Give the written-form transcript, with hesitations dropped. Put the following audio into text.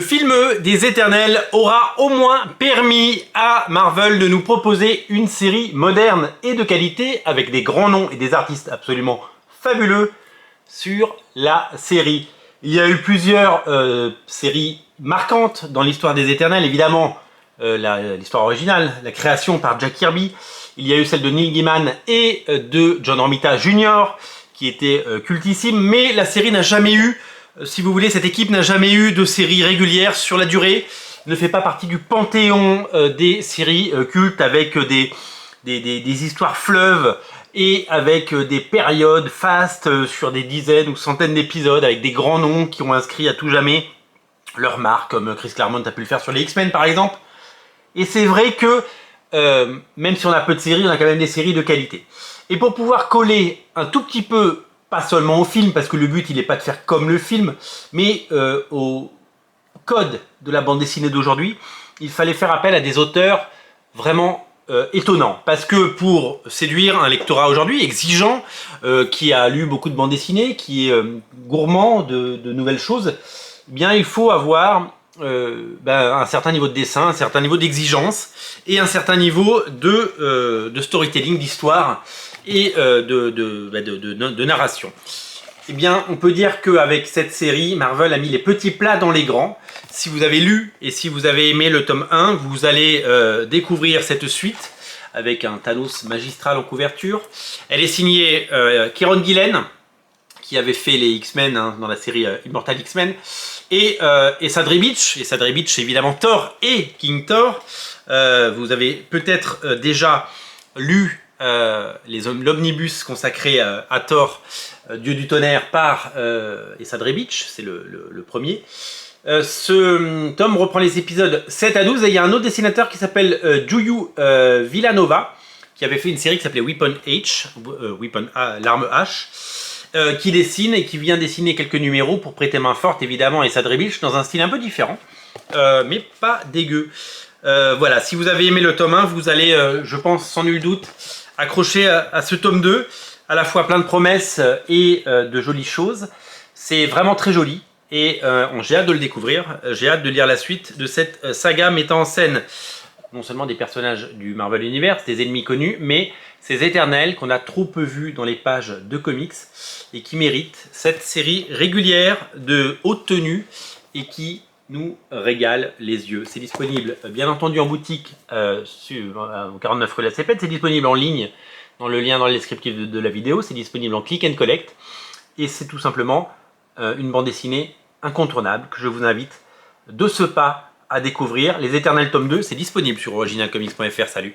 Le film des Éternels aura au moins permis à Marvel de nous proposer une série moderne et de qualité avec des grands noms et des artistes absolument fabuleux sur la série. Il y a eu plusieurs séries marquantes dans l'histoire des Éternels, évidemment l'histoire originale, la création par Jack Kirby. Il y a eu celle de Neil Gaiman et de John Romita Jr. qui était cultissime, mais la série n'a jamais eu, si vous voulez, cette équipe n'a jamais eu de série régulière sur la durée, ne fait pas partie du panthéon des séries cultes avec des histoires fleuves et avec des périodes fastes sur des dizaines ou centaines d'épisodes avec des grands noms qui ont inscrit à tout jamais leur marque, comme Chris Claremont a pu le faire sur les X-Men par exemple. Et c'est vrai que même si on a peu de séries, on a quand même des séries de qualité. Et pour pouvoir coller un tout petit peu, pas seulement au film, parce que le but il n'est pas de faire comme le film, mais au code de la bande dessinée d'aujourd'hui, il fallait faire appel à des auteurs vraiment étonnants. Parce que pour séduire un lectorat aujourd'hui exigeant, qui a lu beaucoup de bandes dessinées, qui est gourmand de nouvelles choses, eh bien il faut avoir un certain niveau de dessin, un certain niveau d'exigence et un certain niveau de storytelling, d'histoire et de narration. Eh bien, on peut dire qu'avec cette série, Marvel a mis les petits plats dans les grands. Si vous avez lu et si vous avez aimé le tome 1, vous allez découvrir cette suite avec un Thanos magistral en couverture. Elle est signée Kieron Gillen, qui avait fait les X-Men dans la série Immortal X-Men, et Esad Ribic. Esad Ribic, évidemment Thor et King Thor. Vous avez peut-être déjà lu l'omnibus consacré à Thor, Dieu du tonnerre, par Esad Ribic, c'est le premier. Ce tome reprend les épisodes 7 à 12 et il y a un autre dessinateur qui s'appelle Juju Villanova, qui avait fait une série qui s'appelait Weapon H, l'arme H, qui dessine et qui vient dessiner quelques numéros pour prêter main forte évidemment à Esad Ribic dans un style un peu différent, mais pas dégueu. Voilà, si vous avez aimé le tome 1, vous allez, je pense sans nul doute, accrocher à ce tome 2, à la fois plein de promesses et de jolies choses. C'est vraiment très joli et j'ai hâte de le découvrir, j'ai hâte de lire la suite de cette saga mettant en scène non seulement des personnages du Marvel Universe, des ennemis connus, mais ces Éternels qu'on a trop peu vus dans les pages de comics et qui méritent cette série régulière de haute tenue et qui nous régale les yeux. C'est disponible bien entendu en boutique au 49 rue La Cépette, c'est disponible en ligne dans le lien dans le descriptif de la vidéo, c'est disponible en click and collect et c'est tout simplement une bande dessinée incontournable que je vous invite de ce pas à découvrir. Les Éternels tome 2, c'est disponible sur originalcomics.fr. Salut!